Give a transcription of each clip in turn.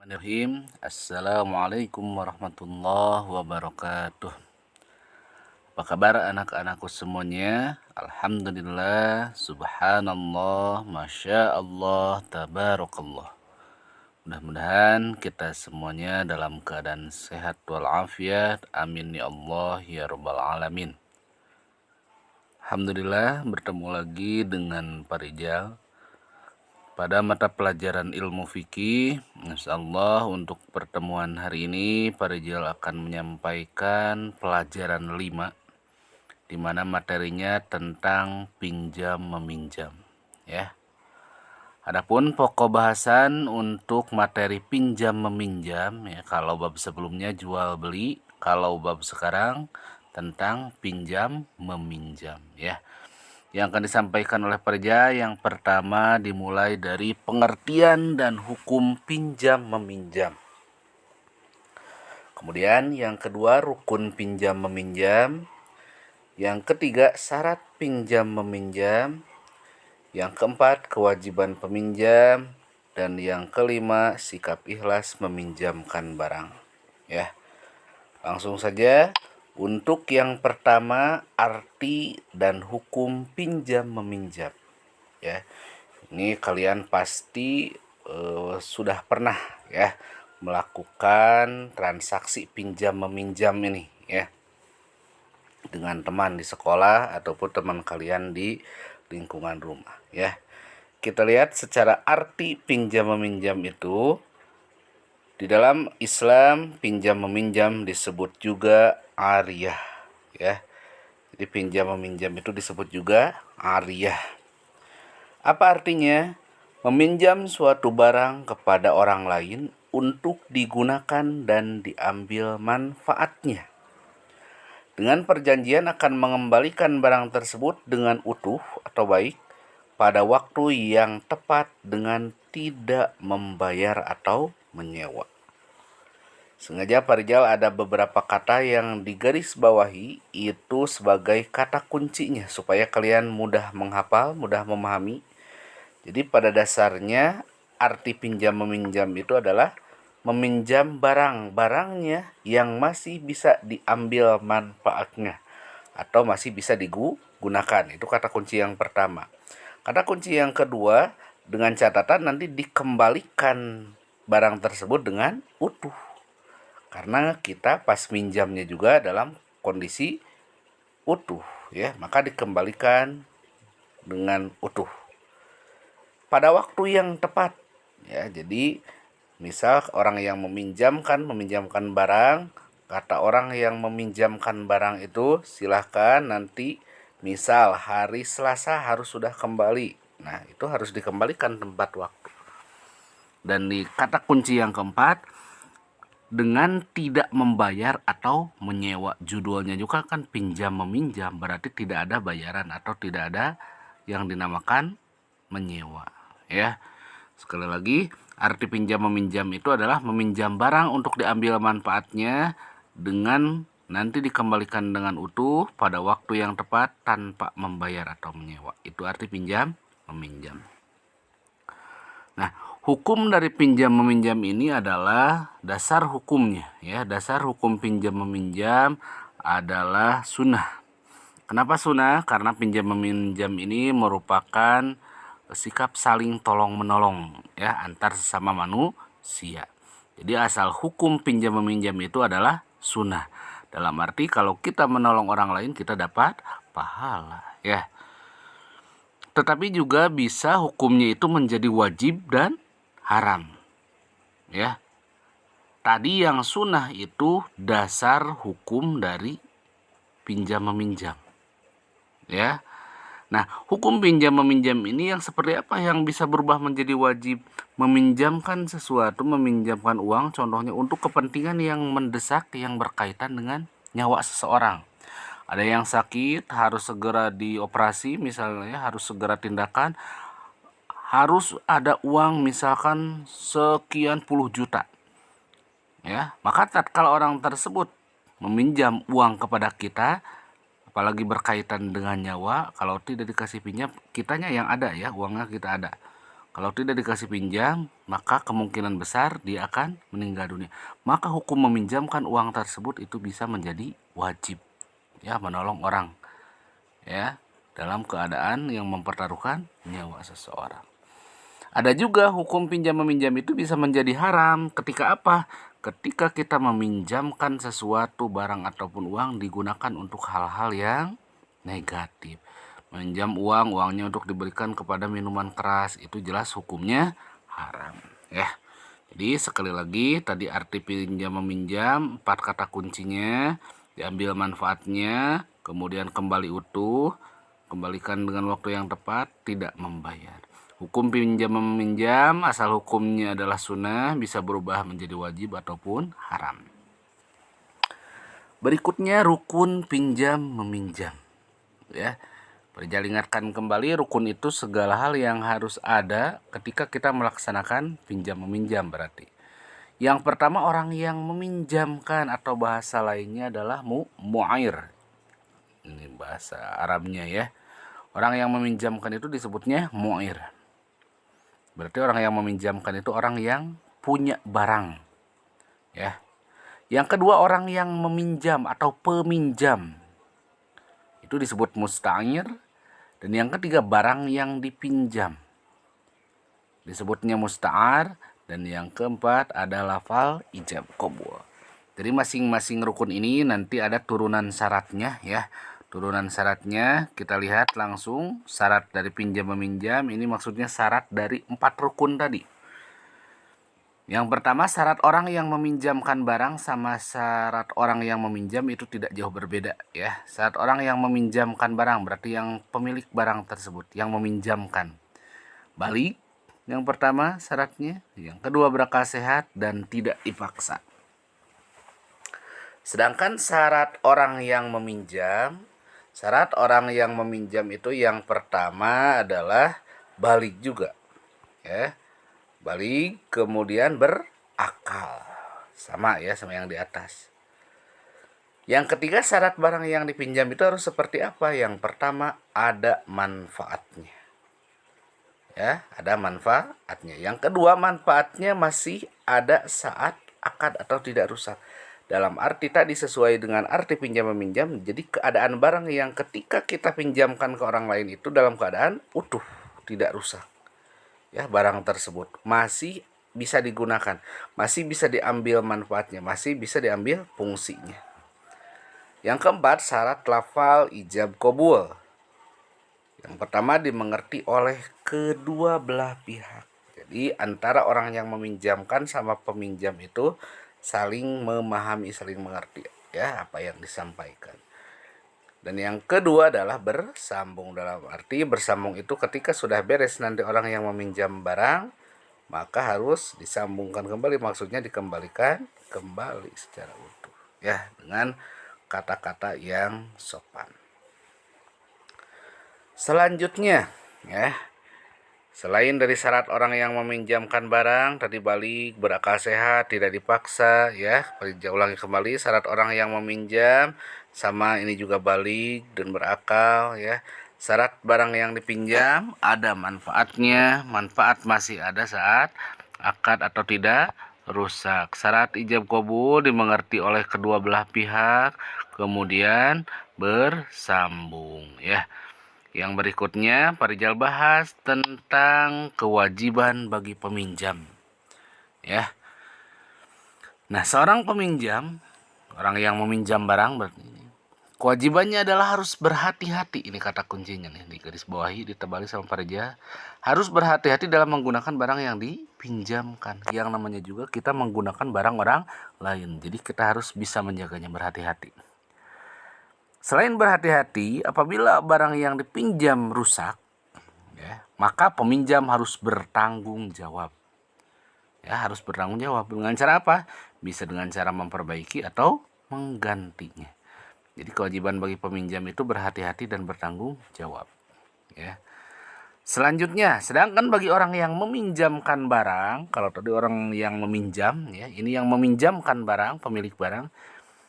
Bismillahirrahmanirrahim. Assalamualaikum warahmatullahi wabarakatuh. Apa kabar anak-anakku semuanya? Alhamdulillah, subhanallah, masya Allah, tabarakallah. Mudah-mudahan kita semuanya dalam keadaan sehat walafiat. Amin ya Allah ya rabbal alamin. Alhamdulillah, bertemu lagi dengan Pak Rijal pada mata pelajaran ilmu fikih. Insyaallah untuk pertemuan hari ini Pak Rijal akan menyampaikan pelajaran 5, di mana materinya tentang pinjam meminjam ya. Adapun pokok bahasan untuk materi pinjam meminjam ya, kalau bab sebelumnya jual beli, kalau bab sekarang tentang pinjam meminjam ya. Yang akan disampaikan oleh Parja, yang pertama dimulai dari pengertian dan hukum pinjam meminjam. Kemudian yang kedua rukun pinjam meminjam. Yang ketiga syarat pinjam meminjam. Yang keempat kewajiban peminjam. Dan yang kelima sikap ikhlas meminjamkan barang. Ya, langsung saja. Untuk yang pertama, arti dan hukum pinjam meminjam. Ya, ini kalian pasti sudah pernah ya melakukan transaksi pinjam meminjam ini ya dengan teman di sekolah ataupun teman kalian di lingkungan rumah ya. Kita lihat secara arti pinjam meminjam itu. Di dalam Islam, pinjam meminjam disebut juga ariyah ya. Jadi pinjam meminjam itu disebut juga ariyah. Apa artinya? Meminjam suatu barang kepada orang lain untuk digunakan dan diambil manfaatnya. Dengan perjanjian akan mengembalikan barang tersebut dengan utuh atau baik pada waktu yang tepat dengan tidak membayar atau menyewa. Sengaja Pak Rijal ada beberapa kata yang digarisbawahi itu sebagai kata kuncinya supaya kalian mudah menghafal, mudah memahami. Jadi pada dasarnya arti pinjam meminjam itu adalah meminjam barang-barangnya yang masih bisa diambil manfaatnya atau masih bisa digunakan. Itu kata kunci yang pertama. Kata kunci yang kedua, dengan catatan nanti dikembalikan barang tersebut dengan utuh. Karena kita pas minjamnya juga dalam kondisi utuh ya, maka dikembalikan dengan utuh pada waktu yang tepat ya. Jadi misal orang yang meminjamkan barang, kata orang yang meminjamkan barang itu silahkan nanti misal hari Selasa harus sudah kembali. Nah, itu harus dikembalikan tempat waktu. Dan di kata kunci yang keempat, dengan tidak membayar atau menyewa. Judulnya juga kan pinjam meminjam, berarti tidak ada bayaran atau tidak ada yang dinamakan menyewa ya. Sekali lagi, arti pinjam meminjam itu adalah meminjam barang untuk diambil manfaatnya dengan nanti dikembalikan dengan utuh pada waktu yang tepat tanpa membayar atau menyewa. Itu arti pinjam meminjam. Nah, hukum dari pinjam meminjam ini adalah dasar hukumnya ya. Dasar hukum pinjam meminjam adalah sunnah. Kenapa sunnah? Karena pinjam meminjam ini merupakan sikap saling tolong menolong ya antar sesama manusia. Jadi asal hukum pinjam meminjam itu adalah sunnah. Dalam arti kalau kita menolong orang lain kita dapat pahala ya. Tetapi juga bisa hukumnya itu menjadi wajib dan haram ya. Tadi yang sunnah itu dasar hukum dari pinjam meminjam ya. Nah, hukum pinjam meminjam ini yang seperti apa yang bisa berubah menjadi wajib? Meminjamkan sesuatu, meminjamkan uang contohnya untuk kepentingan yang mendesak yang berkaitan dengan nyawa seseorang. Ada yang sakit harus segera dioperasi misalnya, harus segera tindakan, harus ada uang misalkan sekian puluh juta ya. Maka tatkala orang tersebut meminjam uang kepada kita, apalagi berkaitan dengan nyawa, kalau tidak dikasih pinjam kitanya yang ada ya, uangnya kita ada, Kalau tidak dikasih pinjam, maka kemungkinan besar dia akan meninggal dunia. Maka hukum meminjamkan uang tersebut itu bisa menjadi wajib, ya, menolong orang, ya, dalam keadaan yang mempertaruhkan nyawa seseorang. Ada juga hukum pinjam meminjam itu bisa menjadi haram ketika apa? Ketika kita meminjamkan sesuatu, barang ataupun uang digunakan untuk hal-hal yang negatif. Meminjam uang, uangnya untuk diberikan kepada minuman keras, itu jelas hukumnya haram, ya. Jadi sekali lagi tadi arti pinjam meminjam, 4 kata kuncinya, diambil manfaatnya, kemudian kembali utuh, kembalikan dengan waktu yang tepat, tidak membayar. Hukum pinjam meminjam asal hukumnya adalah sunnah, bisa berubah menjadi wajib ataupun haram. Berikutnya rukun pinjam meminjam, ya. Perlu ingatkan kembali, rukun itu segala hal yang harus ada ketika kita melaksanakan pinjam meminjam berarti. Yang pertama orang yang meminjamkan atau bahasa lainnya adalah mu'air. Ini bahasa Arabnya, ya. Orang yang meminjamkan itu disebutnya mu'air. Berarti orang yang meminjamkan itu orang yang punya barang, ya. Yang kedua orang yang meminjam atau peminjam itu disebut musta'ir. Dan yang ketiga barang yang dipinjam disebutnya musta'ar. Dan yang keempat ada lafal ijab qabul. Jadi masing-masing rukun ini nanti ada turunan syaratnya, ya. Turunan syaratnya kita lihat langsung. Syarat dari pinjam meminjam ini maksudnya syarat dari 4 rukun tadi. Yang pertama, syarat orang yang meminjamkan barang sama syarat orang yang meminjam itu tidak jauh berbeda, ya. Syarat orang yang meminjamkan barang berarti yang pemilik barang tersebut, yang meminjamkan. Balik, yang pertama syaratnya. Yang kedua berakal sehat dan tidak dipaksa. Sedangkan syarat orang yang meminjam itu yang pertama adalah balik juga, ya. Balik, kemudian berakal. Sama, ya, sama yang di atas. Yang ketiga, syarat barang yang dipinjam itu harus seperti apa? Yang pertama, ada manfaatnya. Ya, ada manfaatnya. Yang kedua, manfaatnya masih ada saat akad atau tidak rusak. Dalam arti tadi sesuai dengan arti pinjam meminjam, jadi keadaan barang yang ketika kita pinjamkan ke orang lain itu dalam keadaan utuh, tidak rusak. Ya, barang tersebut masih bisa digunakan, masih bisa diambil manfaatnya, masih bisa diambil fungsinya. Yang keempat, syarat lafal ijab qabul. Yang pertama dimengerti oleh kedua belah pihak. Jadi antara orang yang meminjamkan sama peminjam itu saling memahami, saling mengerti, ya, apa yang disampaikan. Dan yang kedua adalah bersambung. Dalam arti bersambung itu ketika sudah beres nanti orang yang meminjam barang, maka harus disambungkan kembali, maksudnya dikembalikan kembali secara utuh, ya, dengan kata-kata yang sopan. Selanjutnya, ya, selain dari syarat orang yang meminjamkan barang tadi balik, berakal sehat, tidak dipaksa, ya. Ulangi kembali, syarat orang yang meminjam sama ini juga balik dan berakal, ya. Syarat barang yang dipinjam ada manfaatnya, manfaat masih ada saat akad atau tidak rusak. Syarat ijab qabul dimengerti oleh kedua belah pihak, kemudian bersambung, ya. Yang berikutnya, Parijal bahas tentang kewajiban bagi peminjam, ya. Nah, seorang peminjam, orang yang meminjam barang berarti kewajibannya adalah harus berhati-hati. Ini kata kuncinya nih, di garis bawahi, ditebali sama Parijal. Harus berhati-hati dalam menggunakan barang yang dipinjamkan. Yang namanya juga kita menggunakan barang orang lain. Jadi kita harus bisa menjaganya, berhati-hati. Selain berhati-hati, apabila barang yang dipinjam rusak, ya, maka peminjam harus bertanggung jawab. Ya, harus bertanggung jawab. Dengan cara apa? Bisa dengan cara memperbaiki atau menggantinya. Jadi kewajiban bagi peminjam itu berhati-hati dan bertanggung jawab, ya. Selanjutnya, sedangkan bagi orang yang meminjamkan barang, kalau tadi orang yang meminjam, ya, ini yang meminjamkan barang, pemilik barang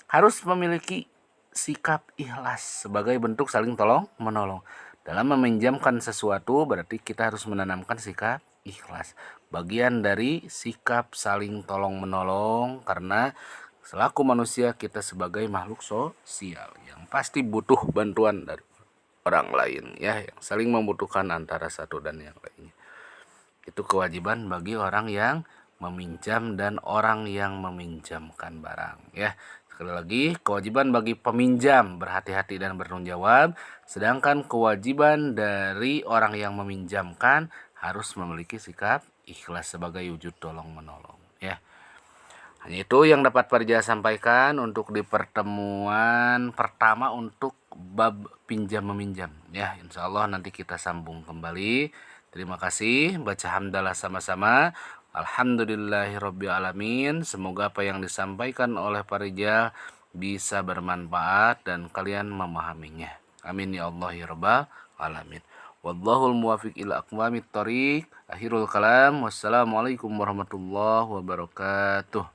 harus memiliki sikap ikhlas sebagai bentuk saling tolong menolong. Dalam meminjamkan sesuatu berarti kita harus menanamkan sikap ikhlas. Bagian dari sikap saling tolong menolong, karena selaku manusia kita sebagai makhluk sosial yang pasti butuh bantuan dari orang lain ya, yang saling membutuhkan antara satu dan yang lainnya. Itu kewajiban bagi orang yang meminjam dan orang yang meminjamkan barang ya. Sekali lagi, kewajiban bagi peminjam berhati-hati dan bertanggung jawab, sedangkan kewajiban dari orang yang meminjamkan harus memiliki sikap ikhlas sebagai wujud tolong menolong ya. Hanya itu yang dapat Parja sampaikan untuk di pertemuan pertama untuk bab pinjam meminjam ya. Insya Allah nanti kita sambung kembali. Terima kasih. Baca hamdalah sama-sama. Alhamdulillahirrabbilalamin. Semoga apa yang disampaikan oleh Parja bisa bermanfaat dan kalian memahaminya. Amin ya Allah ya rabbal alamin. Wallahul muwafiq ila aqwamit thoriq. Akhirul kalam. Wassalamualaikum warahmatullahi wabarakatuh.